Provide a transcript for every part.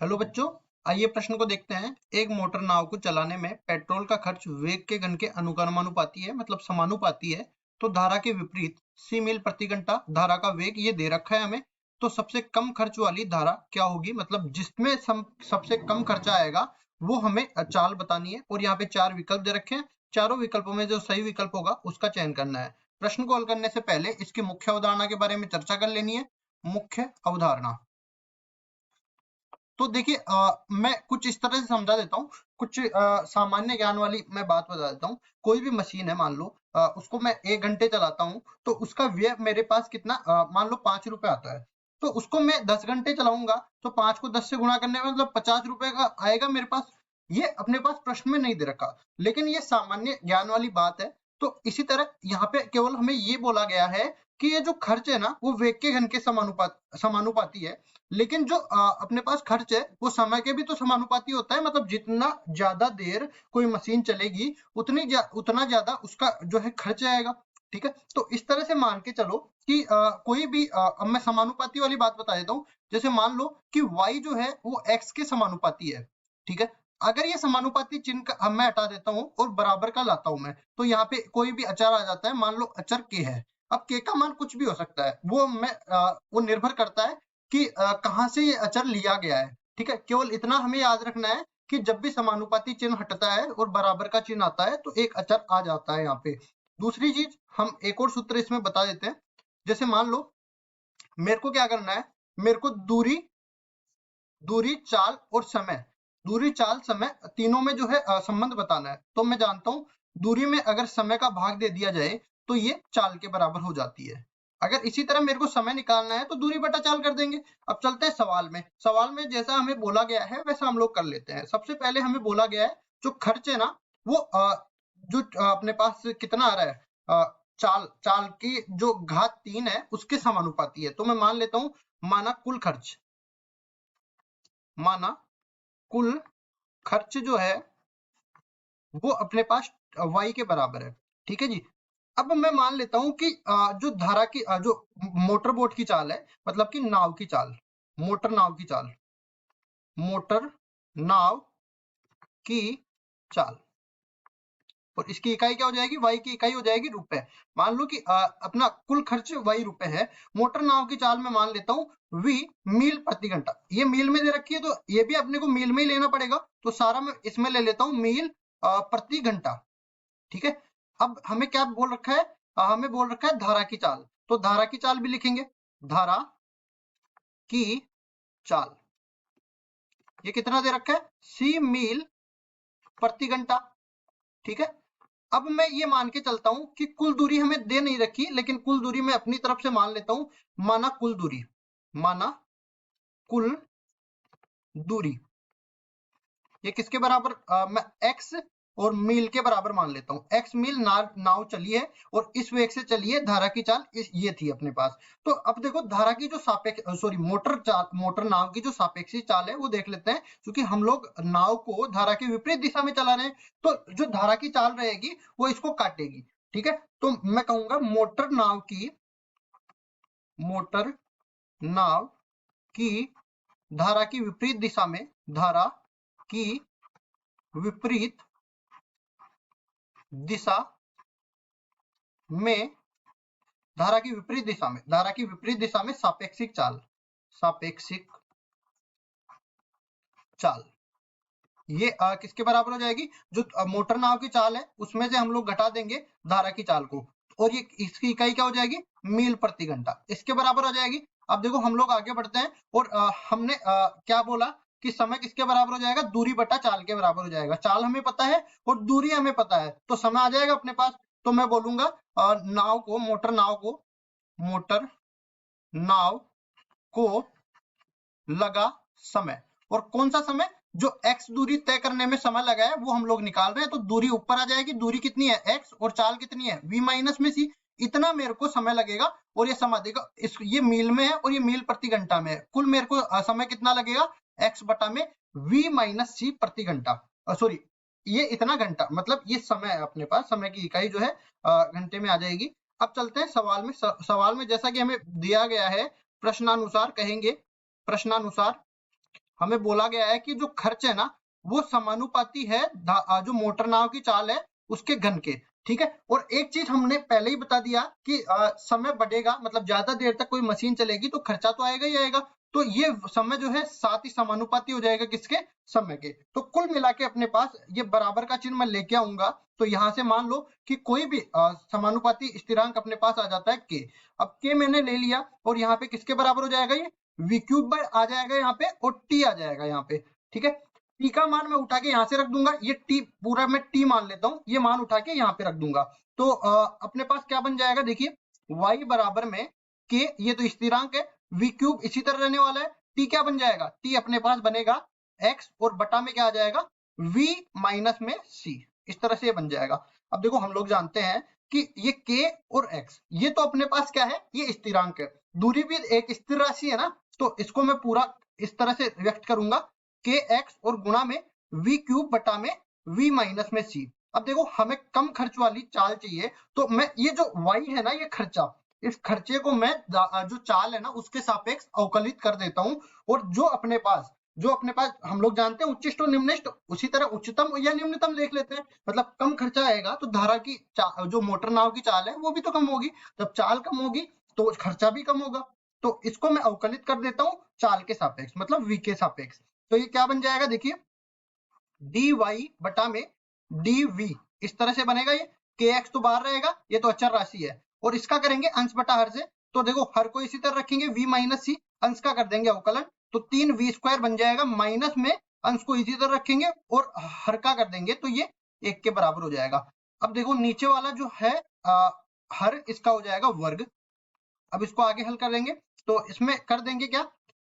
Hello बच्चों, आइए प्रश्न को देखते हैं। एक मोटर नाव को चलाने में पेट्रोल का खर्च वेग के घन के अनुक्रमानुपाती है, मतलब समानुपाती है। तो धारा के विपरीत सी मील प्रति घंटा धारा का वेग ये दे रखा है हमें। तो सबसे कम खर्च वाली धारा क्या होगी, मतलब जिसमें सबसे कम खर्चा आएगा वो हमें चाल बतानी है। और यहाँ पे चार विकल्प दे रखे हैं, चारों विकल्पों में जो सही विकल्प होगा उसका चयन करना है। प्रश्न को हल करने से पहले इसकी मुख्य अवधारणा के बारे में चर्चा कर लेनी है। मुख्य अवधारणा तो देखिए, मैं कुछ इस तरह से समझा देता हूँ। कुछ सामान्य ज्ञान वाली मैं बात बता देता हूँ। कोई भी मशीन है, मान लो उसको मैं 1 घंटे चलाता हूँ, तो उसका व्यय मेरे पास कितना, मान लो 5 रुपए आता है। तो उसको मैं 10 घंटे चलाऊंगा, तो 5 को 10 से गुणा करने में मतलब 50 रुपए का आएगा मेरे पास। ये अपने पास प्रश्न में नहीं दे रखा, लेकिन ये सामान्य ज्ञान वाली बात है। तो इसी तरह यहाँ पे केवल हमें ये बोला गया है कि ये जो खर्च है ना, वो वेग के घन के समानुपाती है। लेकिन जो अपने पास खर्च है वो समय के भी तो समानुपाती होता है, मतलब जितना ज्यादा देर कोई मशीन चलेगी उतना ज्यादा उसका जो है खर्च आएगा। ठीक है, तो इस तरह से मान के चलो कि कोई भी अब मैं समानुपाती वाली बात बता देता हूँ। जैसे मान लो कि y जो है वो x के समानुपाती है। ठीक है, अगर ये समानुपाती चिन्ह मैं हटा देता हूँ और बराबर का लाता हूं मैं, तो यहाँ पे कोई भी अचर आ जाता है। मान लो अचर k है। अब k का मान कुछ भी हो सकता है, वो निर्भर करता है कि कहाँ से ये अचर लिया गया है। ठीक है, केवल इतना हमें याद रखना है कि जब भी समानुपाती चिन्ह हटता है और बराबर का चिन्ह आता है तो एक अचर आ जाता है यहाँ पे। दूसरी चीज, हम एक और सूत्र इसमें बता देते हैं। जैसे मान लो मेरे को क्या करना है, मेरे को दूरी दूरी चाल और समय, दूरी चाल समय तीनों में जो है संबंध बताना है। तो मैं जानता हूं दूरी में अगर समय का भाग दे दिया जाए तो ये चाल के बराबर हो जाती है। अगर इसी तरह मेरे को समय निकालना है तो दूरी बटा चाल कर देंगे। अब चलते हैं सवाल में। सवाल में जैसा हमें बोला गया है वैसा हम लोग कर लेते हैं। सबसे पहले हमें बोला गया है जो खर्च है ना, वो जो अपने पास कितना आ रहा है, चाल चाल की जो घात 3 है उसके समानुपाती है। तो मैं मान लेता हूं, माना कुल खर्च, माना कुल खर्च जो है वो अपने पास y के बराबर है। ठीक है जी। अब मैं मान लेता हूं कि जो धारा की जो मोटर बोट की चाल है, मतलब कि नाव की चाल, मोटर नाव की चाल, मोटर नाव की चाल, और इसकी इकाई क्या हो जाएगी, y की इकाई हो जाएगी रुपए। मान लो कि अपना कुल खर्च y रुपए है। मोटर नाव की चाल में मान लेता हूँ v मील प्रति घंटा। ये मील में दे रखी है तो ये भी अपने को मील में ही लेना पड़ेगा। तो सारा मैं इसमें ले लेता हूँ मील प्रति घंटा। ठीक है, अब हमें क्या बोल रखा है, हमें बोल रखा है धारा की चाल। तो धारा की चाल भी लिखेंगे, धारा की चाल। ये कितना दे रखा है, c मील प्रति घंटा। ठीक है, अब मैं ये मान के चलता हूं कि कुल दूरी हमें दे नहीं रखी, लेकिन कुल दूरी मैं अपनी तरफ से मान लेता हूं। माना कुल दूरी, माना कुल दूरी ये किसके बराबर, मैं x और मील के बराबर मान लेता हूं। x मील नाव चली है और इस वेग से चली है। धारा की चाल ये थी अपने पास। तो अब देखो धारा की जो सापेक्ष सॉरी मोटर नाव की जो सापेक्षी चाल है वो देख लेते हैं। क्योंकि हम लोग नाव को धारा के विपरीत दिशा में चला रहे हैं, तो जो धारा की चाल रहेगी वो इसको काटेगी। ठीक है, तो मैं कहूंगा मोटर नाव की धारा की विपरीत दिशा में, धारा की विपरीत दिशा में, धारा की विपरीत दिशा में, धारा की विपरीत दिशा में सापेक्षिक चाल, सापेक्षिक चाल ये किसके बराबर हो जाएगी, जो मोटर नाव की चाल है उसमें से हम लोग घटा देंगे धारा की चाल को, और ये इसकी इकाई क्या हो जाएगी, मील प्रति घंटा, इसके बराबर हो जाएगी। अब देखो हम लोग आगे बढ़ते हैं और हमने क्या बोला कि समय किसके बराबर हो जाएगा, दूरी बटा चाल के बराबर हो जाएगा। चाल हमें पता है और दूरी हमें पता है, तो समय आ जाएगा अपने पास। तो मैं बोलूंगा मोटर नाव को लगा समय। और कौन सा समय, जो x दूरी तय करने में समय लगा है वो हम लोग निकाल रहे हैं। तो दूरी ऊपर आ जाएगी, दूरी कितनी है x और चाल कितनी है v माइनस में c। इतना मेरे को समय लगेगा और ये समय देगा ये मील में है और ये मील प्रति घंटा में है। कुल मेरे को समय कितना लगेगा, x बटा में v माइनस c प्रति घंटा, सॉरी ये इतना घंटा, मतलब ये समय है अपने पास। समय की इकाई जो है घंटे में आ जाएगी। अब चलते हैं सवाल में। सवाल में जैसा कि हमें दिया गया है प्रश्नानुसार कहेंगे, प्रश्नानुसार हमें बोला गया है कि जो खर्च है ना वो समानुपाती है जो मोटर नाव की चाल है उसके घन के। ठीक है, और एक चीज हमने पहले ही बता दिया कि समय बढ़ेगा, मतलब ज्यादा देर तक कोई मशीन चलेगी तो खर्चा तो आएगा ही आएगा, तो ये समय जो है साथ ही समानुपाती हो जाएगा किसके, समय के। तो कुल मिला के अपने पास ये बराबर का चिन्ह मैं लेके आऊंगा, तो यहाँ से मान लो कि कोई भी समानुपाती स्थिरांक अपने पास आ जाता है के। अब के मैंने ले लिया और यहाँ पे किसके बराबर हो जाएगा, ये v क्यूब बाय आ जाएगा यहाँ पे, और t आ जाएगा यहाँ पे। ठीक है, t का मान मैं उठा के यहाँ से रख दूंगा, ये t पूरा मैं t मान लेता हूँ, ये मान उठा के यहाँ पे रख दूंगा। तो अपने पास क्या बन जाएगा, देखिए y बराबर में k, ये तो स्थिरांक है, v क्यूब इसी तरह रहने वाला है, t क्या बन जाएगा, t अपने पास बनेगा x और बटा में क्या आ जाएगा v माइनस में c, इस तरह से ये बन जाएगा। अब देखो हम लोग जानते हैं कि ये k और x ये तो अपने पास क्या है, ये स्थिरांक है, दूरी भी एक स्थिर राशि है ना, तो इसको मैं पूरा इस तरह से व्यक्त करूंगा के एक्स और गुणा में v क्यूब बटा में v माइनस में c। अब देखो हमें कम खर्च वाली चाल चाहिए, तो मैं ये जो y है ना, ये खर्चा, इस खर्चे को मैं जो चाल है ना उसके सापेक्ष अवकलित कर देता हूँ, और जो अपने पास हम लोग जानते हैं उच्चिष्ट और निम्निष्ट, उसी तरह उच्चतम या निम्नतम देख लेते हैं। मतलब कम खर्चा आएगा तो धारा की जो मोटर नाव की चाल है वो भी तो कम होगी, जब चाल कम होगी तो खर्चा भी कम होगा। तो इसको मैं अवकलित कर देता हूँ चाल के सापेक्ष, मतलब v के सापेक्ष। तो ये क्या बन जाएगा, देखिए dy बटा में dv, इस तरह से बनेगा। ये kx तो बाहर रहेगा, ये तो अचर राशि है, और इसका करेंगे अंश बटा हर से, तो देखो हर को इसी तरह रखेंगे v माइनस सी, अंश का कर देंगे अवकलन, तो 3v² बन जाएगा, माइनस में अंश को इसी तरह रखेंगे और हर का कर देंगे तो ये 1 के बराबर हो जाएगा। अब देखो नीचे वाला जो है हर, इसका हो जाएगा वर्ग। अब इसको आगे हल करेंगे तो इसमें कर देंगे क्या,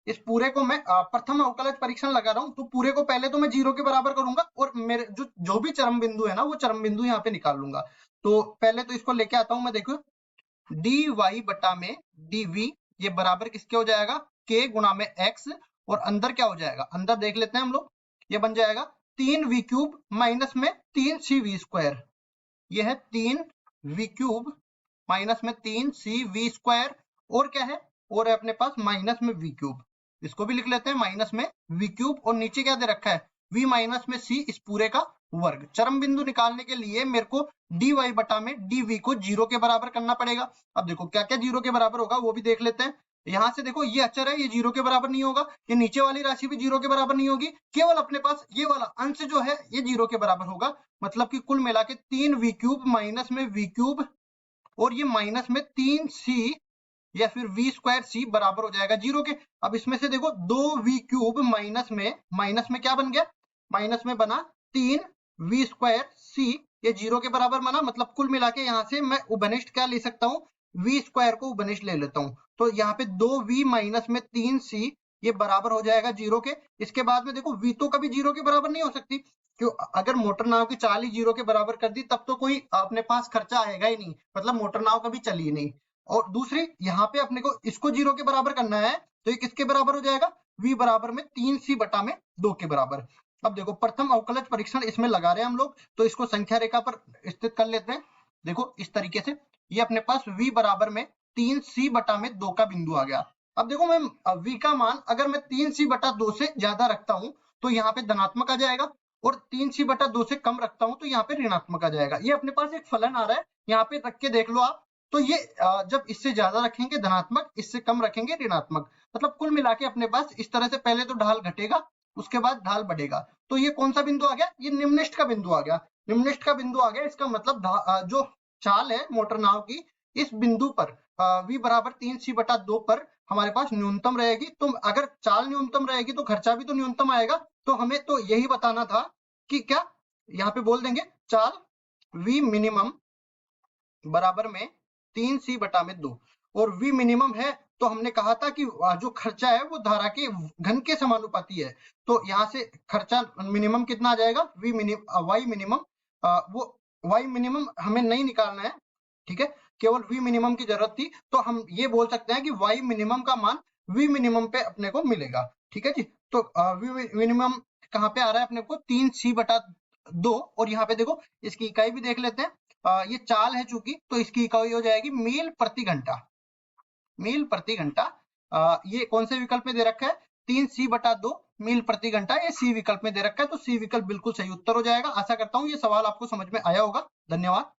इस पूरे को मैं प्रथम अवकलज परीक्षण लगा रहा हूं, तो पूरे को पहले तो मैं 0 के बराबर करूंगा और मेरे जो भी चरम बिंदु है ना वो चरम बिंदु यहाँ पे निकाल लूंगा। तो पहले तो इसको लेके आता हूं मैं, देखो dy बटा में dv, ये बराबर किसके हो जाएगा, k गुणा में x, और अंदर क्या हो जाएगा, अंदर देख लेते हैं हम लोग, ये बन जाएगा 3v क्यूब माइनस में 3cv², ये है 3v क्यूब माइनस में 3cv², और क्या है, और है अपने पास माइनस में v क्यूब, इसको भी लिख लेते हैं माइनस में v क्यूब, और नीचे क्या दे रखा है v माइनस में c, इस पूरे का वर्ग। चरम बिंदु निकालने के लिए मेरे को dy बटा में dv को 0 के बराबर करना पड़ेगा। अब देखो क्या क्या 0 के बराबर होगा वो भी देख लेते हैं। यहाँ से देखो ये अचर है, ये 0 के बराबर नहीं होगा, ये नीचे वाली राशि भी 0 के बराबर नहीं होगी, केवल अपने पास ये वाला अंश जो है ये 0 के बराबर होगा, मतलब कि कुल मिला के 3v क्यूब माइनस में v क्यूब, और ये माइनस में 3c या फिर v² c बराबर हो जाएगा 0 के। अब इसमें से देखो 2v क्यूब माइनस में क्या बन गया, माइनस में बना 3v² c, ये 0 के बराबर बना, मतलब कुल मिला के यहाँ से मैं उभनिष्ठ क्या ले सकता हूँ, v² को उभनिष्ठ ले लेता हूँ, तो यहाँ पे 2v माइनस में 3c ये बराबर हो जाएगा 0 के। इसके बाद में देखो v तो कभी 0 के बराबर नहीं हो सकती, क्यों, अगर मोटर नाव की चाल ही 0 के बराबर कर दी तब तो कोई अपने पास खर्चा आएगा ही नहीं, मतलब मोटर नाव कभी चली ही नहीं। और दूसरी यहाँ पे अपने को इसको 0 के बराबर करना है, तो ये किसके बराबर हो जाएगा, v बराबर में 3c बटा में 2 के बराबर। अब देखो प्रथम अवकलज परीक्षण इसमें लगा रहे हैं हम लोग, तो इसको संख्या रेखा पर स्थित कर लेते हैं। देखो इस तरीके से ये अपने पास v बराबर में 3c बटा में 2 का बिंदु आ गया। अब देखो मैं v का मान अगर मैं 3c बटा 2 से ज्यादा रखता हूं तो यहाँ पे धनात्मक आ जाएगा, और 3c बटा 2 से कम रखता हूं तो यहाँ पे ऋणात्मक आ जाएगा। ये अपने पास एक फलन आ रहा है, यहाँ पे रख के देख लो आप, तो ये जब इससे ज्यादा रखेंगे धनात्मक, इससे कम रखेंगे ऋणात्मक, मतलब कुल मिला के अपने पास इस तरह से पहले तो ढाल घटेगा, उसके बाद ढाल बढ़ेगा। तो ये कौन सा बिंदु आ गया, ये निम्निष्ठ का बिंदु आ गया, निम्निष्ठ का बिंदु आ गया, इसका मतलब जो चाल है मोटर नाव की इस बिंदु पर v बराबर 3c बटा 2 पर हमारे पास न्यूनतम रहेगी। तो अगर चाल न्यूनतम रहेगी तो खर्चा भी तो न्यूनतम आएगा, तो हमें तो यही बताना था कि क्या, यहाँ पे बोल देंगे चाल v मिनिमम बराबर में 3c बटा में 2, और v मिनिमम है तो हमने कहा था कि जो खर्चा है वो धारा के घन के समानुपाती है, तो यहाँ से खर्चा मिनिमम कितना आ जाएगा, y मिनिमम, वो y मिनिमम हमें नहीं निकालना है, ठीक है, केवल v मिनिमम की जरूरत थी, तो हम ये बोल सकते हैं कि y मिनिमम का मान v मिनिमम पे अपने को मिलेगा। ठीक है जी, तो v मिनिमम कहाँ पे आ रहा है अपने को, 3c बटा 2, और यहाँ पे देखो इसकी इकाई भी देख लेते हैं, ये चाल है चूंकि, तो इसकी इकाई हो जाएगी मील प्रति घंटा, मील प्रति घंटा। ये कौन से विकल्प में दे रखा है, 3c बटा 2 मील प्रति घंटा, ये सी विकल्प में दे रखा है, तो सी विकल्प बिल्कुल सही उत्तर हो जाएगा। आशा करता हूँ ये सवाल आपको समझ में आया होगा। धन्यवाद।